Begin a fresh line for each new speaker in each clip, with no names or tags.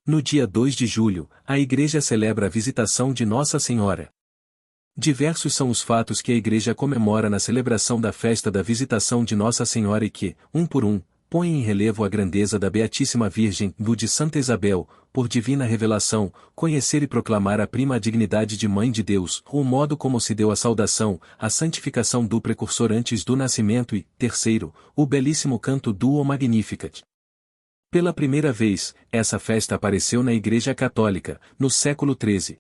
No dia 2 de julho, a Igreja celebra a visitação de Nossa Senhora. Diversos são os fatos que a Igreja comemora na celebração da festa da visitação de Nossa Senhora e que, um por um, põem em relevo a grandeza da Beatíssima Virgem do de Santa Isabel, por divina revelação, conhecer e proclamar a prima a dignidade de Mãe de Deus, o modo como se deu a saudação, a santificação do precursor antes do nascimento e, terceiro, o belíssimo canto do O Magnificat. Pela primeira vez, essa festa apareceu na Igreja Católica, no século XIII.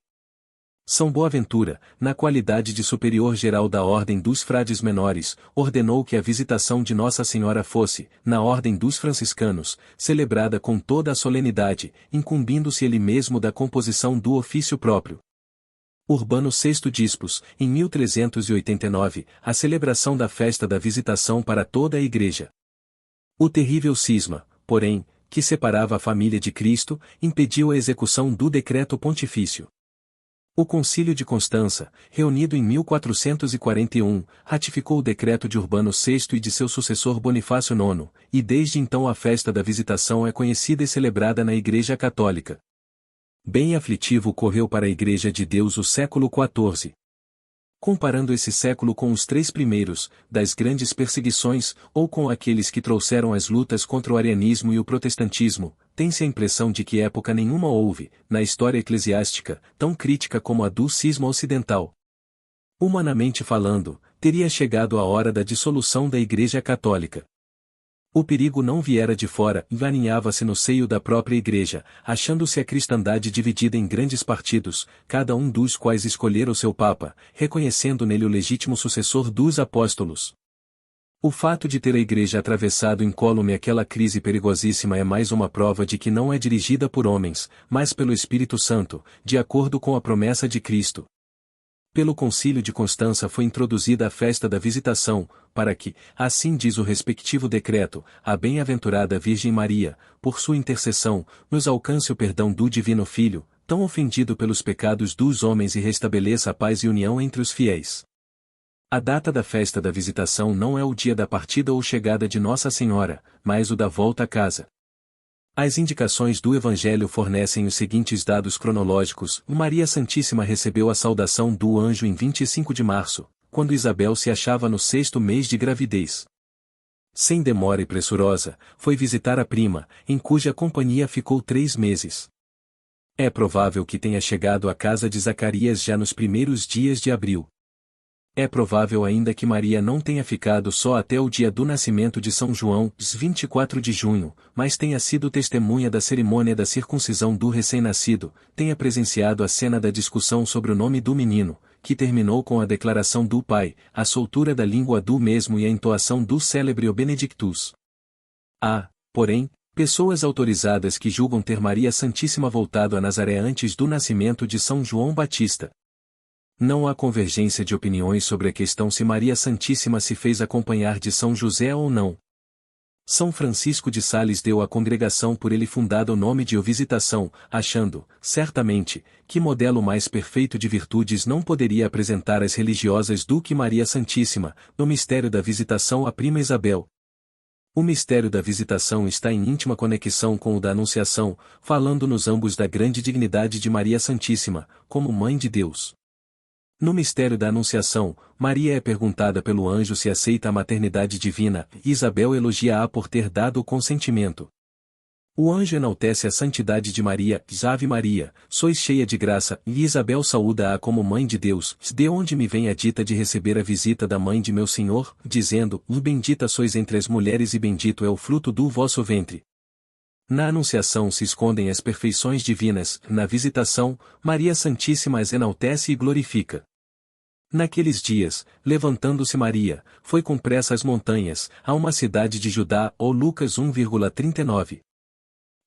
São Boaventura, na qualidade de superior-geral da Ordem dos Frades Menores, ordenou que a visitação de Nossa Senhora fosse, na Ordem dos Franciscanos, celebrada com toda a solenidade, incumbindo-se ele mesmo da composição do ofício próprio. Urbano VI dispôs, em 1389, a celebração da festa da visitação para toda a Igreja. O terrível cisma, porém, que separava a família de Cristo, impediu a execução do decreto pontifício. O Concílio de Constança, reunido em 1441, ratificou o decreto de Urbano VI e de seu sucessor Bonifácio IX, e desde então a festa da visitação é conhecida e celebrada na Igreja Católica. Bem aflitivo correu para a Igreja de Deus o século XIV. Comparando esse século com os 3 primeiros, das grandes perseguições, ou com aqueles que trouxeram as lutas contra o arianismo e o protestantismo, tem-se a impressão de que época nenhuma houve, na história eclesiástica, tão crítica como a do cisma ocidental. Humanamente falando, teria chegado a hora da dissolução da Igreja Católica. O perigo não viera de fora, aninhava-se no seio da própria Igreja, achando-se a cristandade dividida em grandes partidos, cada um dos quais escolhera o seu Papa, reconhecendo nele o legítimo sucessor dos apóstolos. O fato de ter a Igreja atravessado incólume aquela crise perigosíssima é mais uma prova de que não é dirigida por homens, mas pelo Espírito Santo, de acordo com a promessa de Cristo. Pelo Concílio de Constança foi introduzida a festa da visitação, para que, assim diz o respectivo decreto, a bem-aventurada Virgem Maria, por sua intercessão, nos alcance o perdão do Divino Filho, tão ofendido pelos pecados dos homens e restabeleça a paz e união entre os fiéis. A data da festa da visitação não é o dia da partida ou chegada de Nossa Senhora, mas o da volta a casa. As indicações do Evangelho fornecem os seguintes dados cronológicos. Maria Santíssima recebeu a saudação do anjo em 25 de março, quando Isabel se achava no 6º mês de gravidez. Sem demora e pressurosa, foi visitar a prima, em cuja companhia ficou 3 meses. É provável que tenha chegado à casa de Zacarias já nos primeiros dias de abril. É provável ainda que Maria não tenha ficado só até o dia do nascimento de São João, 24 de junho, mas tenha sido testemunha da cerimônia da circuncisão do recém-nascido, tenha presenciado a cena da discussão sobre o nome do menino, que terminou com a declaração do pai, a soltura da língua do mesmo e a entoação do célebre O Benedictus. Há, porém, pessoas autorizadas que julgam ter Maria Santíssima voltado a Nazaré antes do nascimento de São João Batista. Não há convergência de opiniões sobre a questão se Maria Santíssima se fez acompanhar de São José ou não. São Francisco de Sales deu à congregação por ele fundada o nome de O Visitação, achando, certamente, que modelo mais perfeito de virtudes não poderia apresentar às religiosas do que Maria Santíssima, no mistério da visitação à prima Isabel. O mistério da visitação está em íntima conexão com o da Anunciação, falando-nos ambos da grande dignidade de Maria Santíssima, como Mãe de Deus. No mistério da Anunciação, Maria é perguntada pelo anjo se aceita a maternidade divina, e Isabel elogia-a por ter dado o consentimento. O anjo enaltece a santidade de Maria, Ave Maria, sois cheia de graça, e Isabel saúda-a como Mãe de Deus, de onde me vem a dita de receber a visita da mãe de meu Senhor, dizendo, bendita sois entre as mulheres e bendito é o fruto do vosso ventre. Na Anunciação se escondem as perfeições divinas, na visitação, Maria Santíssima as enaltece e glorifica. Naqueles dias, levantando-se Maria, foi com pressa às montanhas, a uma cidade de Judá, ou Lucas 1,39.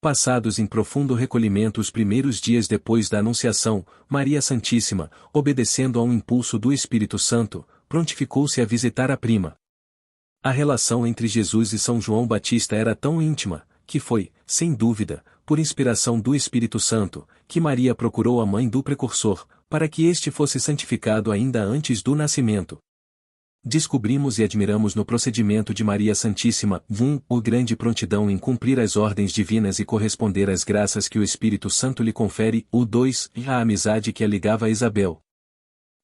Passados em profundo recolhimento os primeiros dias depois da Anunciação, Maria Santíssima, obedecendo a um impulso do Espírito Santo, prontificou-se a visitar a prima. A relação entre Jesus e São João Batista era tão íntima, que foi, sem dúvida, por inspiração do Espírito Santo, que Maria procurou a mãe do precursor, para que este fosse santificado ainda antes do nascimento. descobrimos e admiramos no procedimento de Maria Santíssima, o grande prontidão em cumprir as ordens divinas e corresponder às graças que o Espírito Santo lhe confere, 2, a amizade que a ligava a Isabel.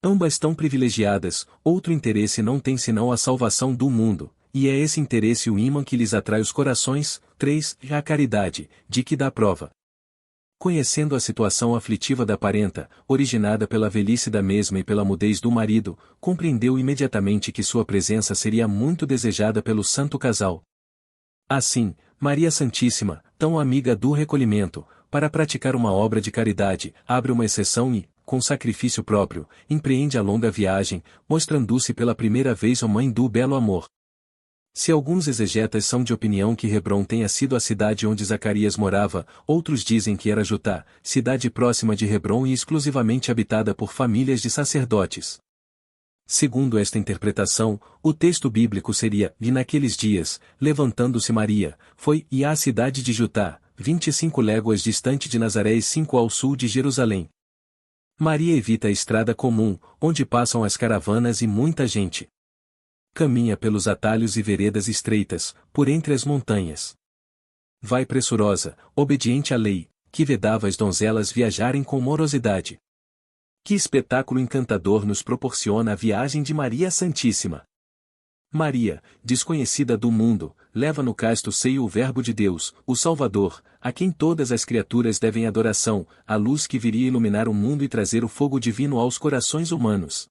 Ambas tão privilegiadas, outro interesse não tem senão a salvação do mundo, e é esse interesse o ímã que lhes atrai os corações, 3, a caridade, de que dá prova. Conhecendo a situação aflitiva da parenta, originada pela velhice da mesma e pela mudez do marido, compreendeu imediatamente que sua presença seria muito desejada pelo santo casal. Assim, Maria Santíssima, tão amiga do recolhimento, para praticar uma obra de caridade, abre uma exceção e, com sacrifício próprio, empreende a longa viagem, mostrando-se pela primeira vez a mãe do belo amor. Se alguns exegetas são de opinião que Hebrom tenha sido a cidade onde Zacarias morava, outros dizem que era Jutá, cidade próxima de Hebrom e exclusivamente habitada por famílias de sacerdotes. Segundo esta interpretação, o texto bíblico seria: e naqueles dias, levantando-se Maria, foi e à cidade de Jutá, 25 léguas distante de Nazaré e 5 ao sul de Jerusalém. Maria evita a estrada comum, onde passam as caravanas e muita gente. Caminha pelos atalhos e veredas estreitas, por entre as montanhas. Vai pressurosa, obediente à lei, que vedava as donzelas viajarem com morosidade. Que espetáculo encantador nos proporciona a viagem de Maria Santíssima! Maria, desconhecida do mundo, leva no casto seio o Verbo de Deus, o Salvador, a quem todas as criaturas devem adoração, a luz que viria iluminar o mundo e trazer o fogo divino aos corações humanos.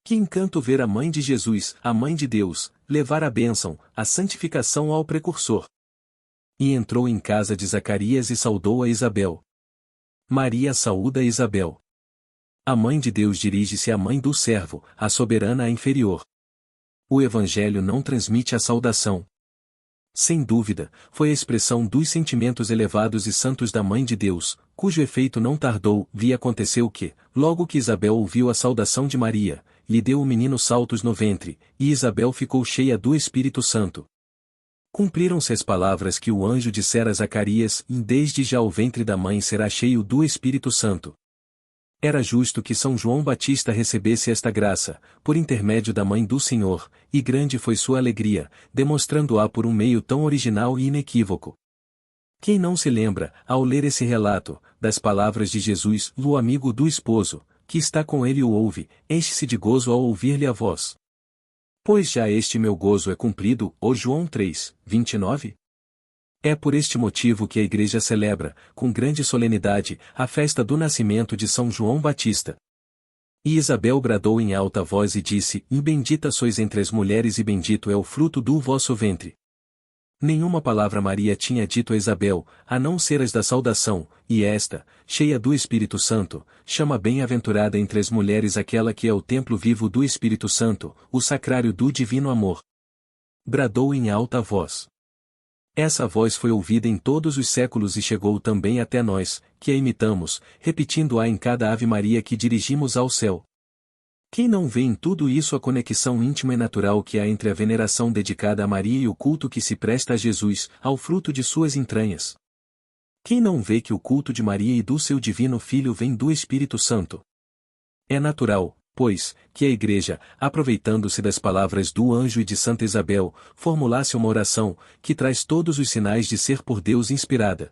Que encanto ver a Mãe de Jesus, a Mãe de Deus, levar a bênção, a santificação ao precursor. E entrou em casa de Zacarias e saudou a Isabel. Maria saúda Isabel. A Mãe de Deus dirige-se à mãe do servo, a soberana a inferior. O Evangelho não transmite a saudação. Sem dúvida, foi a expressão dos sentimentos elevados e santos da Mãe de Deus, cujo efeito não tardou, aconteceu que, logo que Isabel ouviu a saudação de Maria, lhe deu o menino saltos no ventre, e Isabel ficou cheia do Espírito Santo. Cumpriram-se as palavras que o anjo dissera a Zacarias, e desde já o ventre da mãe será cheio do Espírito Santo. Era justo que São João Batista recebesse esta graça, por intermédio da Mãe do Senhor, e grande foi sua alegria, demonstrando-a por um meio tão original e inequívoco. Quem não se lembra, ao ler esse relato, das palavras de Jesus, o amigo do esposo, que está com ele e o ouve, enche-se de gozo ao ouvir-lhe a voz. Pois já este meu gozo é cumprido, João 3, 29? É por este motivo que a Igreja celebra, com grande solenidade, a festa do nascimento de São João Batista. E Isabel bradou em alta voz e disse: E bendita sois entre as mulheres e bendito é o fruto do vosso ventre. Nenhuma palavra Maria tinha dito a Isabel, a não ser as da saudação, e esta, cheia do Espírito Santo, chama bem-aventurada entre as mulheres aquela que é o templo vivo do Espírito Santo, o sacrário do divino amor. Bradou em alta voz. Essa voz foi ouvida em todos os séculos e chegou também até nós, que a imitamos, repetindo-a em cada Ave Maria que dirigimos ao céu. Quem não vê em tudo isso a conexão íntima e natural que há entre a veneração dedicada a Maria e o culto que se presta a Jesus, ao fruto de suas entranhas? Quem não vê que o culto de Maria e do seu divino Filho vem do Espírito Santo? É natural, pois, que a Igreja, aproveitando-se das palavras do anjo e de Santa Isabel, formulasse uma oração, que traz todos os sinais de ser por Deus inspirada.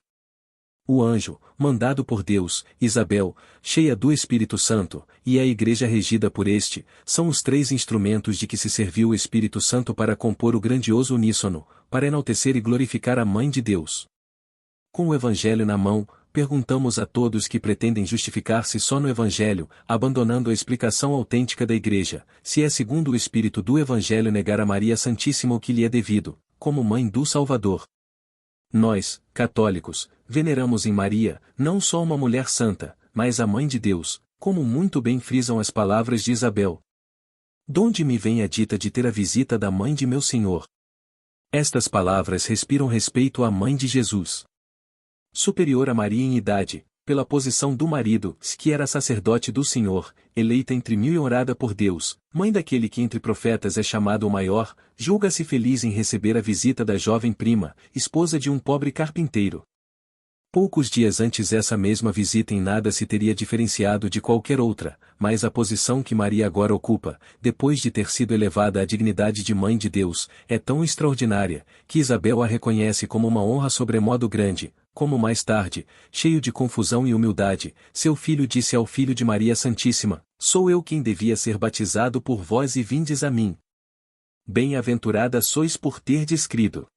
O anjo, mandado por Deus, Isabel, cheia do Espírito Santo, e a Igreja regida por este, são os três instrumentos de que se serviu o Espírito Santo para compor o grandioso uníssono, para enaltecer e glorificar a Mãe de Deus. Com o Evangelho na mão, perguntamos a todos que pretendem justificar-se só no Evangelho, abandonando a explicação autêntica da Igreja, se é segundo o Espírito do Evangelho negar a Maria Santíssima o que lhe é devido, como Mãe do Salvador. Nós, católicos, veneramos em Maria, não só uma mulher santa, mas a Mãe de Deus, como muito bem frisam as palavras de Isabel. Donde me vem a dita de ter a visita da Mãe de meu Senhor? Estas palavras respiram respeito à Mãe de Jesus. Superior a Maria em idade, pela posição do marido, que era sacerdote do Senhor, eleita entre mil e honrada por Deus, mãe daquele que entre profetas é chamado o maior, julga-se feliz em receber a visita da jovem prima, esposa de um pobre carpinteiro. Poucos dias antes essa mesma visita em nada se teria diferenciado de qualquer outra, mas a posição que Maria agora ocupa, depois de ter sido elevada à dignidade de Mãe de Deus, é tão extraordinária, que Isabel a reconhece como uma honra sobremodo grande, como mais tarde, cheio de confusão e humildade, seu filho disse ao filho de Maria Santíssima: "Sou eu quem devia ser batizado por vós e vindes a mim. Bem-aventurada sois por terdes crido.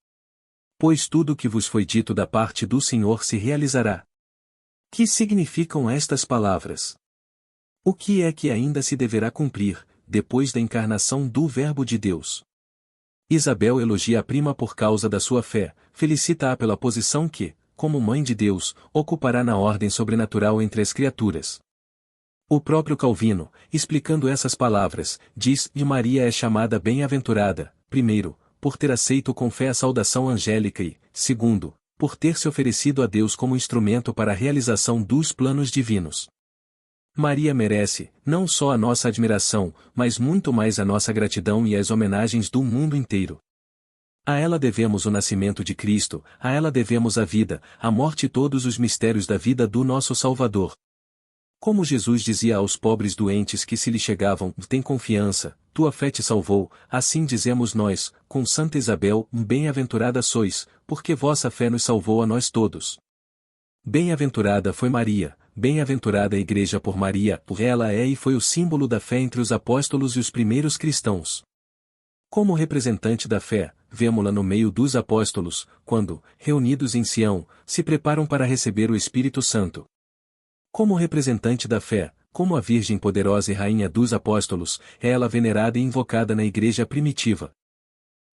Pois tudo o que vos foi dito da parte do Senhor se realizará." Que significam estas palavras? O que é que ainda se deverá cumprir, depois da encarnação do Verbo de Deus? Isabel elogia a prima por causa da sua fé, felicita-a pela posição que, como Mãe de Deus, ocupará na ordem sobrenatural entre as criaturas. O próprio Calvino, explicando essas palavras, diz que Maria é chamada bem-aventurada, primeiro, por ter aceito com fé a saudação angélica e, segundo, por ter se oferecido a Deus como instrumento para a realização dos planos divinos. Maria merece, não só a nossa admiração, mas muito mais a nossa gratidão e as homenagens do mundo inteiro. A ela devemos o nascimento de Cristo, a ela devemos a vida, a morte e todos os mistérios da vida do nosso Salvador. Como Jesus dizia aos pobres doentes que se lhe chegavam: "Tem confiança, tua fé te salvou", assim dizemos nós, com Santa Isabel: "Bem-aventurada sois, porque vossa fé nos salvou a nós todos." Bem-aventurada foi Maria, bem-aventurada a Igreja por Maria, por ela é e foi o símbolo da fé entre os apóstolos e os primeiros cristãos. Como representante da fé, vemo-la no meio dos apóstolos, quando, reunidos em Sião, se preparam para receber o Espírito Santo. Como representante da fé, como a Virgem poderosa e Rainha dos apóstolos, é ela venerada e invocada na Igreja primitiva.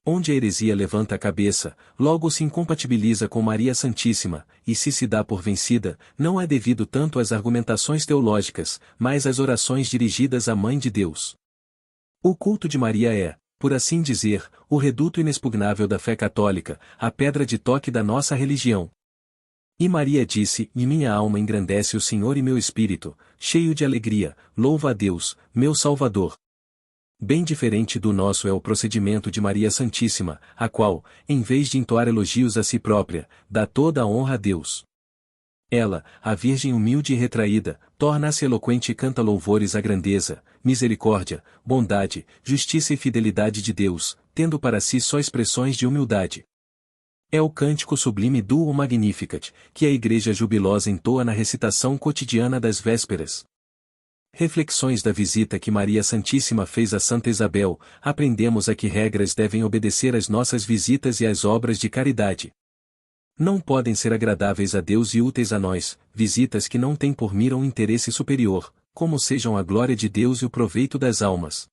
Onde a heresia levanta a cabeça, logo se incompatibiliza com Maria Santíssima, e se dá por vencida, não é devido tanto às argumentações teológicas, mas às orações dirigidas à Mãe de Deus. O culto de Maria é, por assim dizer, o reduto inexpugnável da fé católica, a pedra de toque da nossa religião. E Maria disse: "E minha alma engrandece o Senhor e meu espírito, cheio de alegria, louva a Deus, meu Salvador." Bem diferente do nosso é o procedimento de Maria Santíssima, a qual, em vez de entoar elogios a si própria, dá toda a honra a Deus. Ela, a Virgem humilde e retraída, torna-se eloquente e canta louvores à grandeza, misericórdia, bondade, justiça e fidelidade de Deus, tendo para si só expressões de humildade. É o cântico sublime do O Magnificat, que a Igreja jubilosa entoa na recitação cotidiana das vésperas. Reflexões da visita que Maria Santíssima fez a Santa Isabel, aprendemos a que regras devem obedecer às nossas visitas e às obras de caridade. Não podem ser agradáveis a Deus e úteis a nós, visitas que não têm por mira um interesse superior, como sejam a glória de Deus e o proveito das almas.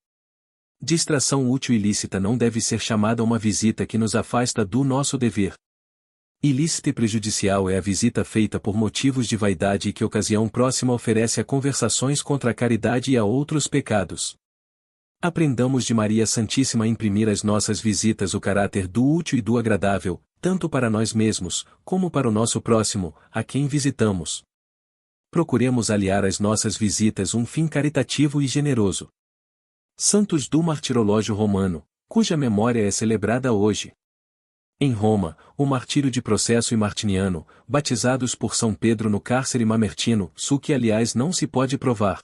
Distração útil e ilícita não deve ser chamada uma visita que nos afasta do nosso dever. Ilícita e prejudicial é a visita feita por motivos de vaidade e que ocasião próxima oferece a conversações contra a caridade e a outros pecados. Aprendamos de Maria Santíssima a imprimir às nossas visitas o caráter do útil e do agradável, tanto para nós mesmos, como para o nosso próximo, a quem visitamos. Procuremos aliar às nossas visitas um fim caritativo e generoso. Santos do Martirológio Romano, cuja memória é celebrada hoje. Em Roma, o martírio de Processo e Martiniano, batizados por São Pedro no cárcere mamertino, que aliás não se pode provar.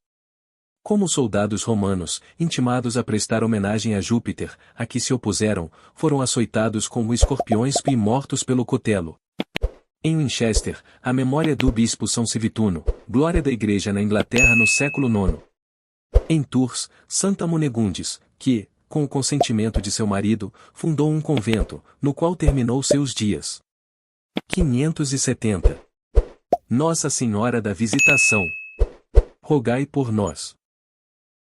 Como soldados romanos, intimados a prestar homenagem a Júpiter, a que se opuseram, foram açoitados como escorpiões e mortos pelo cutelo. Em Winchester, a memória do bispo São Civituno, glória da Igreja na Inglaterra no século IX. Em Tours, Santa Munegundes, que, com o consentimento de seu marido, fundou um convento, no qual terminou seus dias. 570. Nossa Senhora da Visitação, rogai por nós.